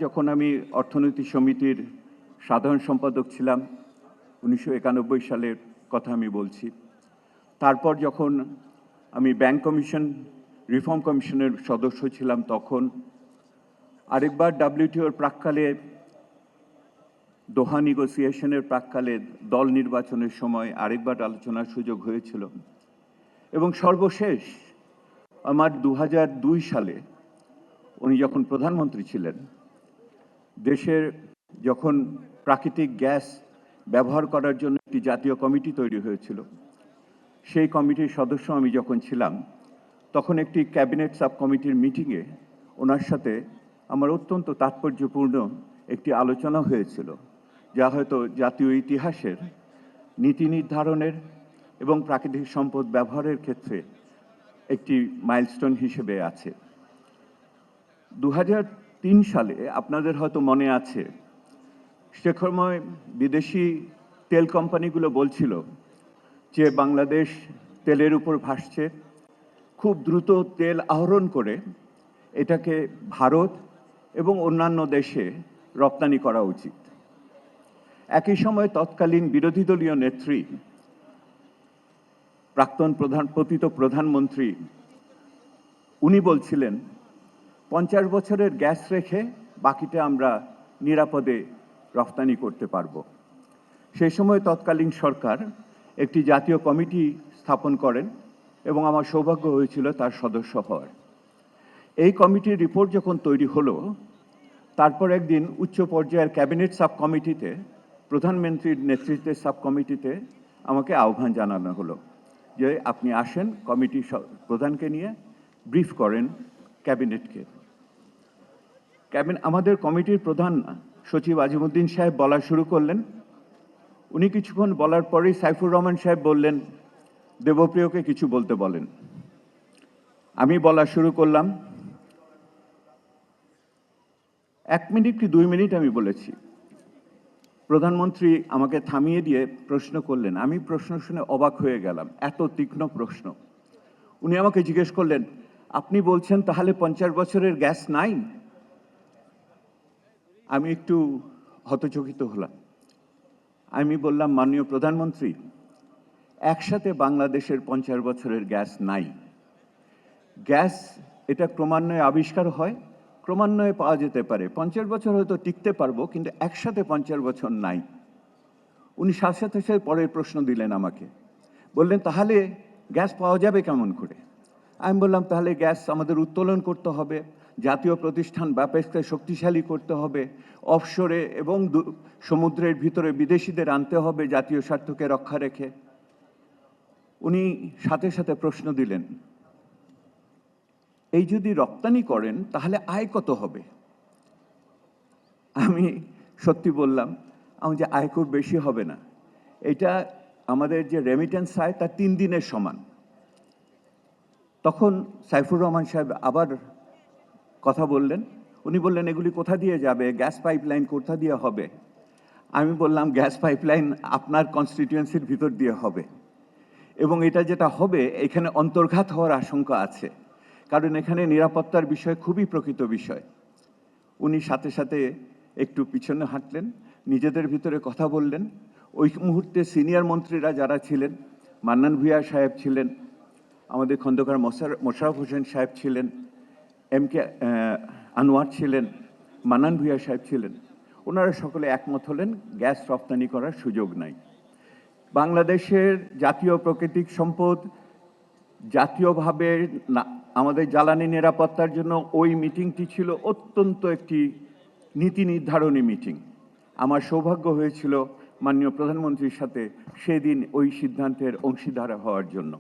যখন আমি অর্থনৈতিক সমিতির সাধারণ সম্পাদক ছিলাম 1991 সালের কথা আমি বলছি। তারপর যখন আমি ব্যাংক কমিশন রিফর্ম কমিশনের সদস্য ছিলাম, তখন আরেকবার WTOর প্রাক্কালে দোহা নেগোসিয়েশনের প্রাক্কালে দল নির্বাচনের সময় আরেকবার আলোচনার সুযোগ হয়েছিল। এবং সর্বশেষ আমার 2002 সালে উনি যখন প্রধানমন্ত্রী ছিলেন, দেশের যখন প্রাকৃতিক গ্যাস ব্যবহার করার জন্য একটি জাতীয় কমিটি তৈরি হয়েছিল, সেই কমিটির সদস্য আমি যখন ছিলাম, তখন একটি ক্যাবিনেট সাব কমিটির মিটিংয়ে ওনার সাথে আমার অত্যন্ত তাৎপর্যপূর্ণ একটি আলোচনা হয়েছিল, যা হয়তো জাতীয় ইতিহাসের নীতি নির্ধারণের এবং প্রাকৃতিক সম্পদ ব্যবহারের ক্ষেত্রে একটি মাইলস্টোন হিসেবে আছে। 2003 সালে আপনাদের হয়তো মনে আছে, সে সময় বিদেশি তেল কোম্পানিগুলো বলছিল যে বাংলাদেশ তেলের উপর ভাসছে, খুব দ্রুত তেল আহরণ করে এটাকে ভারত এবং অন্যান্য দেশে রপ্তানি করা উচিত। একই সময় তৎকালীন বিরোধী দলীয় নেত্রী, প্রাক্তন পতিত প্রধানমন্ত্রী, উনি বলছিলেন 50 বছরের গ্যাস রেখে বাকিটা আমরা নিরাপদে রপ্তানি করতে পারব। সেই সময় তৎকালীন সরকার একটি জাতীয় কমিটি স্থাপন করেন এবং আমার সৌভাগ্য হয়েছিল তার সদস্য হওয়ার। এই কমিটির রিপোর্ট যখন তৈরি হলো, তারপর একদিন উচ্চ পর্যায়ের ক্যাবিনেট সাব কমিটিতে, প্রধানমন্ত্রীর নেতৃত্বের সাব কমিটিতে আমাকে আহ্বান জানানো হলো যে আপনি আসেন, কমিটি প্রধানকে নিয়ে ব্রিফ করেন ক্যাবিনেটকে। আমাদের কমিটির প্রধান সচিব আজিমউদ্দিন সাহেব বলা শুরু করলেন। উনি কিছুক্ষণ বলার পরেই সাইফুর রহমান সাহেব বললেন, দেবপ্রিয়কে কিছু বলতে বলেন। আমি বলা শুরু করলাম। 1 মিনিট কি 2 মিনিট আমি বলেছি। প্রধানমন্ত্রী আমাকে থামিয়ে দিয়ে প্রশ্ন করলেন। আমি প্রশ্ন শুনে অবাক হয়ে গেলাম, এত তীক্ষ্ণ প্রশ্ন। উনি আমাকে জিজ্ঞেস করলেন, আপনি বলছেন তাহলে 50 বছরের গ্যাস নাই? আমি একটু হতচকিত হলাম। আমি বললাম, মাননীয় প্রধানমন্ত্রী, একসাথে বাংলাদেশের 50 বছরের গ্যাস নাই। গ্যাস এটা ক্রমান্বয়ে আবিষ্কার হয়, ক্রমান্বয়ে পাওয়া যেতে পারে। 50 বছর হয়তো টিকতে পারবো, কিন্তু একসাথে 50 বছর নাই। উনি সাথে সাথে পরের প্রশ্ন দিলেন আমাকে, বললেন তাহলে গ্যাস পাওয়া যাবে কেমন করে? আমি বললাম, তাহলে গ্যাস আমাদের উত্তোলন করতে হবে, জাতীয় প্রতিষ্ঠান ব্যাপককে শক্তিশালী করতে হবে, অফশোরে এবং সমুদ্রের ভিতরে বিদেশিদের আনতে হবে জাতীয় স্বার্থকে রক্ষা রেখে। উনি সাথে সাথে প্রশ্ন দিলেন, এই যদি রপ্তানি করেন তাহলে আয় কত হবে? আমি সত্যি বললাম, আমি যে আয় খুব বেশি হবে না, এটা আমাদের যে রেমিটেন্স আয় তার 3 দিনের সমান। তখন সাইফুর রহমান সাহেব আবার কথা বললেন। উনি বললেন, এগুলি কোথা দিয়ে যাবে? গ্যাস পাইপলাইন কোথা দিয়ে হবে? আমি বললাম, গ্যাস পাইপলাইন আপনার কনস্টিটিউয়েন্সির ভিতর দিয়ে হবে, এবং এটা যেটা হবে এখানে অন্তর্ঘাত হওয়ার আশঙ্কা আছে, কারণ এখানে নিরাপত্তার বিষয় খুবই প্রকৃত বিষয়। উনি সাথে সাথে একটু পিছনে হাঁটলেন, নিজেদের ভিতরে কথা বললেন। ওই মুহূর্তে সিনিয়র মন্ত্রীরা যারা ছিলেন, মান্নান ভূঁইয়া সাহেব ছিলেন, আমাদের খন্দকার মোশাররফ হোসেন সাহেব ছিলেন, MK আনোয়ার ছিলেন, মান্নান ভূঁইয়া সাহেব ছিলেন, ওনারা সকলে একমত হলেন গ্যাস রপ্তানি করার সুযোগ নাই। বাংলাদেশের জাতীয় প্রাকৃতিক সম্পদ জাতীয়ভাবে আমাদের জ্বালানি নিরাপত্তার জন্য ওই মিটিংটি ছিল অত্যন্ত একটি নীতি নির্ধারণী মিটিং। আমার সৌভাগ্য হয়েছিল মাননীয় প্রধানমন্ত্রীর সাথে সেদিন ওই সিদ্ধান্তের অংশীদার হওয়ার জন্য।